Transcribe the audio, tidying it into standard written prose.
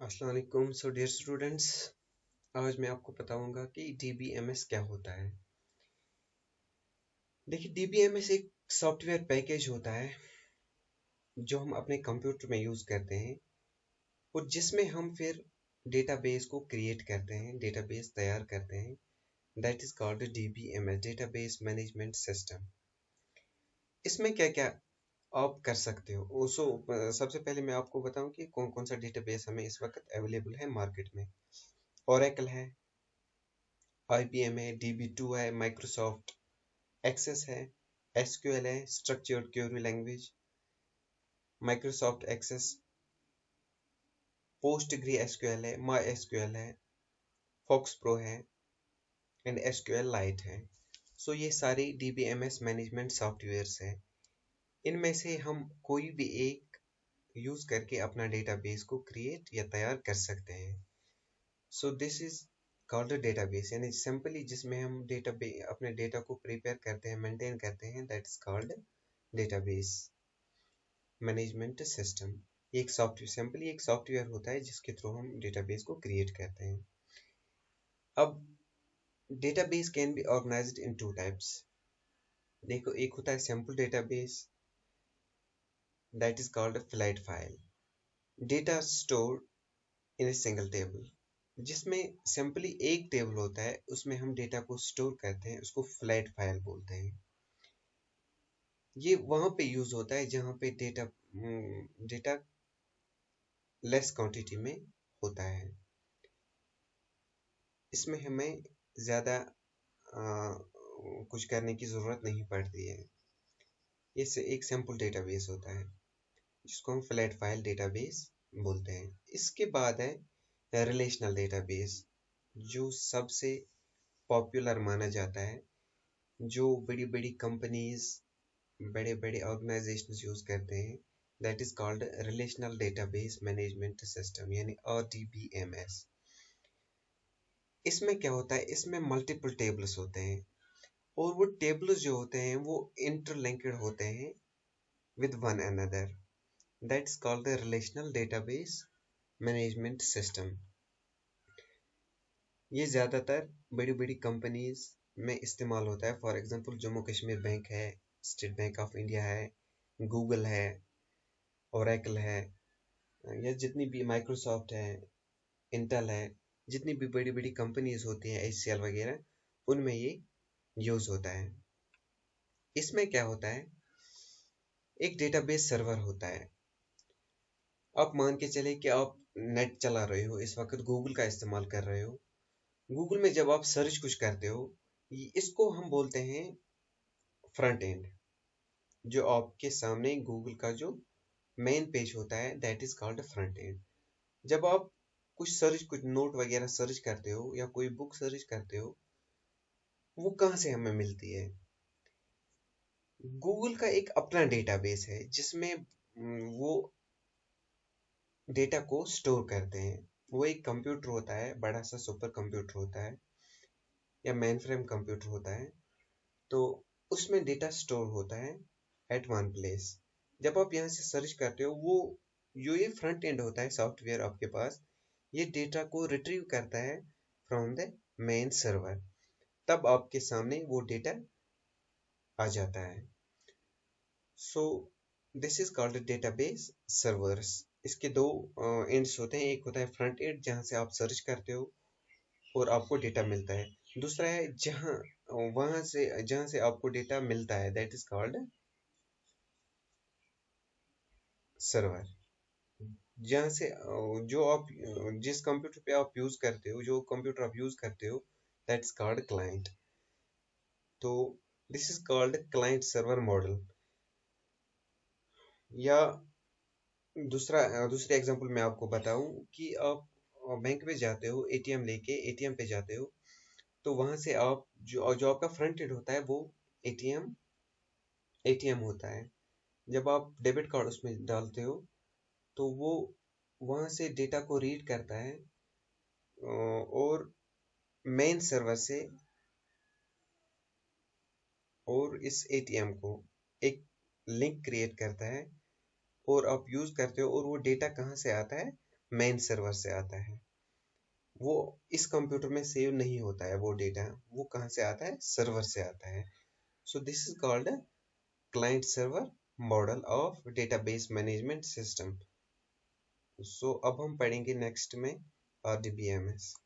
अस्सलाम वालेकुम। So dear students, आज मैं आपको बताऊंगा कि DBMS क्या होता है। देखिए, DBMS एक सॉफ्टवेयर पैकेज होता है जो हम अपने कंप्यूटर में यूज़ करते हैं और जिसमें हम फिर डेटाबेस को क्रिएट करते हैं, डेटाबेस तैयार करते हैं। That is called DBMS, database management system. इसमें क्या क्या आप कर सकते हो। सबसे पहले मैं आपको बताऊं कि कौन कौन सा डेटाबेस हमें इस वक्त अवेलेबल है मार्केट में। ओरेकल है, IBM है, DB2 है, माइक्रोसॉफ्ट एक्सेस है, एसक्यूएल है, structured query language, Microsoft access, postgre SQL है, माई एसक्यूएल है, फॉक्स प्रो है एंड एसक्यूएल लाइट है। सो ये सारी DBMS मैनेजमेंट सॉफ्टवेयर्स हैं। इनमें से हम कोई भी एक यूज करके अपना डेटाबेस को क्रिएट या तैयार कर सकते हैं। सो दिस इज कॉल्ड डेटाबेस, यानी सिंपली जिसमें हम डेटाबेस अपने डेटा को प्रिपेयर करते हैं, मेंटेन करते हैं, that is called database management system. एक सॉफ्टवेयर, सिंपली एक सॉफ्टवेयर होता है जिसके थ्रू हम डेटाबेस को क्रिएट करते हैं। अब database can be organised in two types. देखो, एक होता है simple database, that is called flat file, data store in a single table. जिसमें सिंपली एक टेबल होता है, उसमें हम डेटा को स्टोर करते हैं, उसको फ्लैट फाइल बोलते हैं। ये वहां पे यूज होता है जहां पे डेटा लेस क्वांटिटी में होता है। इसमें हमें ज़्यादा कुछ करने की ज़रूरत नहीं पड़ती है। इससे एक सिंपल डेटाबेस होता है जिसको हम फ्लैट फाइल डेटाबेस बोलते हैं। इसके बाद है रिलेशनल डेटाबेस, जो सबसे पॉपुलर माना जाता है, जो बड़ी बड़ी कंपनीज, बड़े बड़े ऑर्गेनाइजेशन यूज करते हैं। That is called relational database management system, यानी RDBMS। इसमें क्या होता है, इसमें मल्टीपल टेबल्स होते हैं और वो टेबल्स जो होते हैं वो इंटरलिंक्ड होते हैं with one another. That's called the relational database management system. ये ज़्यादातर बड़ी बड़ी कंपनीज में इस्तेमाल होता है। For example Jammu Kashmir bank है, स्टेट बैंक ऑफ इंडिया है, गूगल है, ओरेकल है, या जितनी भी माइक्रोसॉफ्ट है, इंटेल है, जितनी भी बड़ी बड़ी कंपनीज होती हैं, HCL वगैरह, उनमें ये यूज़ होता है। इसमें क्या होता है, एक डेटाबेस सर्वर होता है। आप मान के चले कि आप नेट चला रहे हो, इस वक्त गूगल का इस्तेमाल कर रहे हो। गूगल में जब आप सर्च कुछ करते हो, इसको हम बोलते हैं फ्रंट एंड। जो आपके सामने गूगल का जो मेन पेज होता है, that is called front end. जब आप कुछ नोट वगैरह सर्च करते हो या कोई बुक सर्च करते हो, वो कहाँ से हमें मिलती है? गूगल का एक अपना डेटाबेस है जिसमें वो डेटा को स्टोर करते हैं। वो एक कंप्यूटर होता है, बड़ा सा सुपर कंप्यूटर होता है या मेन फ्रेम कंप्यूटर होता है। तो उसमें डेटा स्टोर होता है एट वन प्लेस। जब आप यहाँ से सर्च करते हो, वो जो ये फ्रंट एंड होता है सॉफ्टवेयर आपके पास, ये डेटा को रिट्रीव करता है फ्रॉम द मेन सर्वर। तब आपके सामने वो डेटा आ जाता है। So this is called database servers. इसके दो एंड्स होते हैं। एक होता है फ्रंट एंड, जहाँ से आप सर्च करते हो और आपको डेटा मिलता है। दूसरा है जहाँ से आपको डेटा मिलता है, दैट इज कॉल्ड सर्वर। जहाँ से जो आप जिस कंप्यूटर पे आप यूज करते हो, जो कंप्यूटर आप यूज करते हो, दैट इज कॉल्ड क्लाइंट। तो this is called client server model. या दूसरे एग्जांपल मैं आपको बताऊं कि आप बैंक में जाते हो, एटीएम लेके एटीएम पे जाते हो। तो वहां से आप जो आपका फ्रंट एंड होता है, वो एटीएम एटीएम होता है। जब आप डेबिट कार्ड उसमें डालते हो, तो वो वहां से डेटा को रीड करता है और मेन सर्वर से, और इस एटीएम को एक लिंक क्रिएट करता है और आप यूज करते हो। और वो डेटा कहाँ से आता है? मेन सर्वर से आता है। वो इस कंप्यूटर में सेव नहीं होता है वो डेटा, वो कहाँ से आता है, सर्वर से आता है। So this is called client server model of database management system. So अब हम पढ़ेंगे नेक्स्ट में RDBMS।